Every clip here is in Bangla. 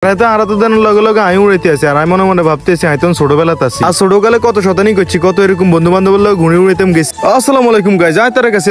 আমি উড়াইতে আছি আর আমি মনে মনে ভাবতেছি আমি তখন ছোটবেলাতে আছি আর ছোটকালে কত শতানি করছি কত এরকম বন্ধু বান্ধবের লোক ঘুরে উড়াইতাম গেছি। আসসালামু আলাইকুম গাইজ, আমি তার কাছে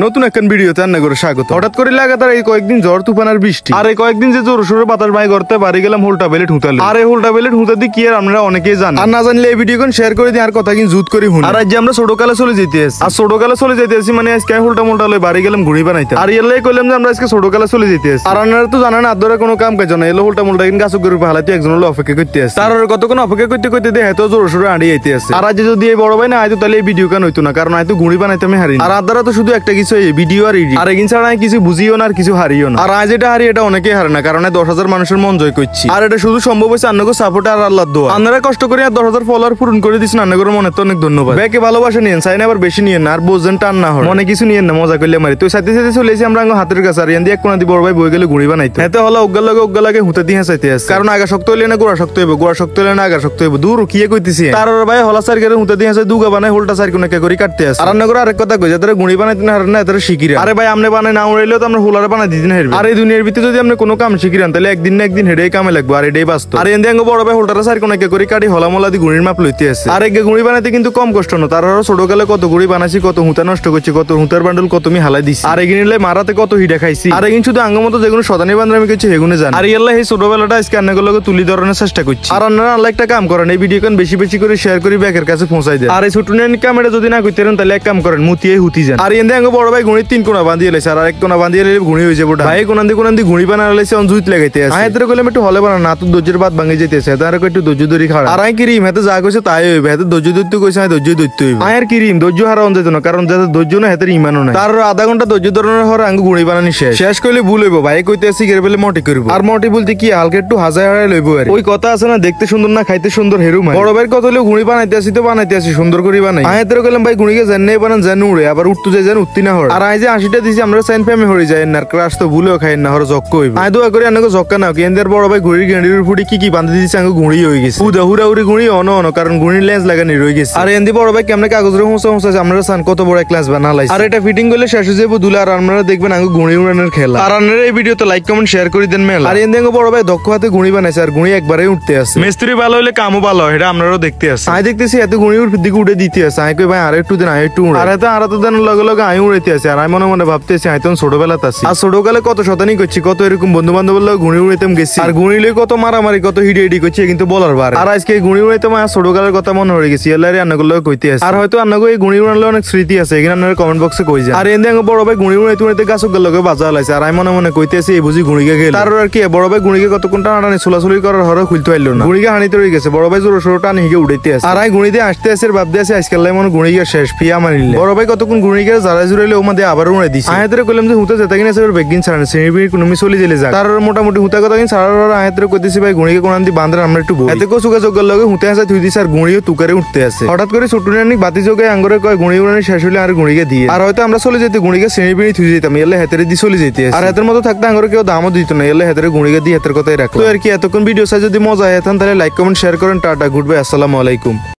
নতুন একটা ভিডিওতে করে স্বাগত। হঠাৎ করে লাগাতার এই কয়েকদিন ঝড় তুফান আর বৃষ্টি আর এই কয়েকদিন যে জোর সোরে বাতাস বাই করতে বাড়ি গেলাম হোলটা বেলেট হুঁতালে আর এই হোলটা বেলেট হুঁতাতে কি আর আপনারা অনেকেই জানেন আর না জানলে এই ভিডিও শেয়ার করে দিই আর কথা কিন্তু জুত করে হুন। আর আজ আমরা ছোটকালে চলে যেতে আসি আর ছোটকালে চলে যেতে আসি মানে আজকে হোলটা মোলটা লই বাড়ি গেলাম ঘুরি বানাইতে আর এলাই কইলাম যে আমরা আজকে ছোটকালে চলে যেতে আসি আর আপনারা তো জানেন আর ধরে কোনো কাম কাজ না এলো হোলটা মোলটা কিন্তু গাছ করে হালাতে একজন হলো অপেক্ষা করতে আসে তার কতক্ষণ অপেক্ষা করতে করতে দেখে এত জোর সোরে আড়িয়ে আইতে আসে আর আজ যদি এই বড় ভাই না হয়তো তাহলে এই ভিডিও কেন হইতো না কারণ হয়তো ঘুড়ি বানাইতে আমি হারি আর আদারা তো শুধু একটা কিছু এই ভিডিও আর এডিট আর এগিন ছাড়া কিছু বুঝিও না আর কিছু হারিও না আর আজ এটা হারি এটা অনেকেই হারে না কারণ 10,000 মানুষের মন জয় করছি আর এটা শুধু সম্ভব হয়েছে আপনাকে সাপোর্ট আর আল্লাহর দোয়া আপনারা কষ্ট করে আর 10,000 ফলোয়ার পূরণ করে দিচ্ছেন আপনাদের মনে তো অনেক ধন্যবাদ। ব্যাকে ভালোবাসা নিয়েন চাই না আবার বেশি নিয়েন না আর বোঝেন টান না হয় মনে কিছু নিয়েন না মজা করলে মারি তো সাথে সাথে চলে এসে আমরা হাতের কাছে আর এন দিয়ে এক কোনা দিয়ে বড় ভাই বই গেলে ঘুড়ি বানাইতে এতে হলো অজ্ঞা লাগে হুঁতে দিয়ে চাইতে আসে কারণ আগা শক্ত হইলে না গোড়া শক্ত হইব গোড়া শক্ত হইলে না আগা শক্ত হইব দূর কি কইতেছি তার ভাই হলা সার গেলে হুঁতে দিয়ে আসে দুগা বানাই হোলটা সার কোনা করে কাটতে আসে আর রান্না আরেক কথা কই যাদের ঘুড়ি বানাইতে না হারেন না এদের শিখিরা আরে ভাই আমনে বানাই না উড়াইলেও তো আমরা হোলারে বানাই দিতে না হেরবে আর এই দুনিয়ার ভিতরে যদি আপনি কোনো কাম শিখিরান তাহলে একদিন না একদিন হেডেই কামে লাগবে আর এটাই বাস্তব আর এন দিয়ে বড় ভাই হোলটা সার কোনা করে কাটি হলা মোলা দিয়ে ঘুড়ির মাপ লইতে আসে আর এক ঘুড়ি বানাইতে কিন্তু কম কষ্ট না তার ছোটকালে কত ঘুড়ি বানাইছি কত হুঁতা নষ্ট করছি কত হুঁতার বান্ডল কত আমি হালাই দিছি আর এগিনে মারাতে কত হিডা খাইছি আর এগিন শুধু আঙ্গমতো যেগুলো সদানি বান্ধব আমি কিছু হেগুনে জানি আর ইয়াল্লাহ এই ছোটবেলাটা আজকে আন্নাগুলোকে তুলি ধরনের চেষ্টা করছি আর আপনারা আল্লাহ একটা কাম করেন এই ভিডিও কোন বেশি বেশি করে শেয়ার করে ব্যাকের কাছে পৌঁছাই দেন আর এই ছোট ক্যামেরা যদি না করতে পারেন তাহলে এক কাম করেন মুতিয়ে হুতি যান আর এনে আঙ্গ বড় ভাই ঘুড়ি 3 কোনা বাঁধিয়ে লেছে আর এক কোনা বাঁধিয়ে লেলে ঘুড়ি হয়ে যাবে ভাই কোনান দিয়ে ঘুড়ি বানালে লেছে অন জুইত লাগাইতে আছে আয়াতের কইলাম একটু হলে বানা না তো দজ্জের বাদ ভাঙে যাইতেছে তার একটু দজ্জ ধরি খাড়া আর আই কিরিম হাতে যা কইছে তাই হইবে হাতে দজ্জ ধরতে কইছে আমি দজ্জ ধরতে হইবে আয়ের কিরিম দজ্জ হারাও যেত না কারণ যাতে দজ্জ না হাতের ইমানও নাই তার আধা ঘন্টা দজ্জ ধরনের হর আঙ্গ ঘুড়ি বানানি শেষ কইলে ভুল হইব ভাই কইতে আসি গের বেলে মটি করব আর মটি বলতে কি হালকা একটু হাজার হাজার লইব আর ওই কথা আছে না দেখতে সুন্দর না খাইতে সুন্দর হেরু মাই বড় ভাইয়ের কথা হলো ঘুড়ি বানাইতে আসি তো বানাইতে আসি সুন্দর করে বানাই আয়াতের কইলাম ভাই ঘুড়িকে জাননে বানান জান উড়ে আবার উঠতে যায় জান উঠতি না হর আর আই যে 80টা দিছি আমরা সাইন ফেমে হই যায় না ক্রাশ তো ভুলেও খাই না হর জক্ক হইব আই দোয়া করে আনগো জক্কা নাও কেন্দ্রের বড় ভাই ঘুড়ির গেন্ডির ফুটি কি বাঁধি দিছি আঙ্গ ঘুড়ি হই গেছে হুরা উড়ি ঘুড়ি অন কারণ ঘুড়ির লেন্স লাগানি রই গেছে আর এন্দি বড় ভাই কেমনে কাগজের হোঁসা আমরা সান কত বড় ক্লাস বানালাই আর এটা ফিটিং করলে শেষ হয়ে যাবে দুলা আর আপনারা দেখবেন আঙ্গ ঘুড়ি উড়ানোর খেলা আর আপনারা এই ভিডিওতে লাইক কমেন্ট শেয়ার করে দেন মেল আর এন্দি আঙ্গ বড় ভাই দক্ষ হাতে ঘুড়ি বানাইছে আর ঘুড়ি একবারে উঠতে আছে মিস্ত্রি ভালো হলে কামও ভালো হয় এটা আপনারাও দেখতে আছে আই দেখতেছি এত ঘুড়ি দিকে উঠে দিতে আছে আই কই ভাই আর একটু দিন আর একটু আর এত দিন লগে আমি উড়াইতে আছে আর আমি মনে ভাবতেছি আমি তখন ছোটবেলাতে আছি আর ছোটকালে কত শতানি করছি কত এরকম বন্ধু বান্ধবের লোক ঘুড়ি উড়াইতাম গেছি আর ঘুড়ি লই কত মারামারি কত হিডি করছি কিন্তু বলার বার আর আজকে ঘুড়ি উড়াইতাম আর ছোটকালের কথা মনে হয়ে গেছি এলারে আন্নাগুলো কইতে আছে আর হয়তো আন্নাগো এই ঘুড়ি উড়ালে অনেক স্মৃতি আছে এখানে আপনারা কমেন্ট বক্সে কই যান আর এন্দি আঙ্গ বড় ভাই ঘুড়ি উড়াইতে গাছক লগে বাজা লাইছে আর আমি মনে কইতে আছে এই বুঝি ঘুড়িকে গেল তার আর কি বড় ভাই ঘুড়িকে কতক্ষণ টানাটানি চলাচলি করার হরে খুলতে পারলো না ঘুড়িকে হানিতে রয়ে গেছে বড় ভাই জোর সোর টানি হিগে উড়াইতে আছে আর আই ঘুড়িতে আসতে আছে ভাবতে আছে আজকাল মনে ঘুড়িকে শেষ ফিয়া মানিলে বড় ভাই কতক্ষণ ঘুড়িকে যারা জুড়াইলে ও মধ্যে আবার উড়াই দিছে আয়াতের কইলাম যে হুঁতে যেতে কিনা সেবার বেগিন ছাড়ান শ্রেণীবির কোনো চলে জেলে যায় তার মোটামুটি হুঁতা কথা কিন ছাড়ার আয়াতের কইতেছি ভাই ঘুড়িকে কোনান দি বাঁধরা আমরা একটু এতে কো সুগা যোগ লগে হুঁতে আসে থুই দিছে আর ঘুড়িও তুকারে উঠতে আছে হঠাৎ করে ছোটুনানি বাতি যোগে আঙ্গরে কয় ঘুড়ি উড়ানি শেষ হইলে আর ঘুড়িকে দিয়ে আর হয়তো আমরা চলে যেতে ঘুড়িকে শ্রেণীবির থুই দিতাম এলে হাতেরে দি চলে যেতে আর হাতের মতো থাকতে আঙ্গরে কেউ দামও দিত না এলে হাতেরে ঘুড়িকে দিয়ে হাতের কথাই রাখতো আর কি এতক্ষণ ভিডিও চাই যদি মজা হয় তাহলে লাইক কমেন্ট শেয়ার করেন টাটা গুড বাই আসসালামু আলাইকুম।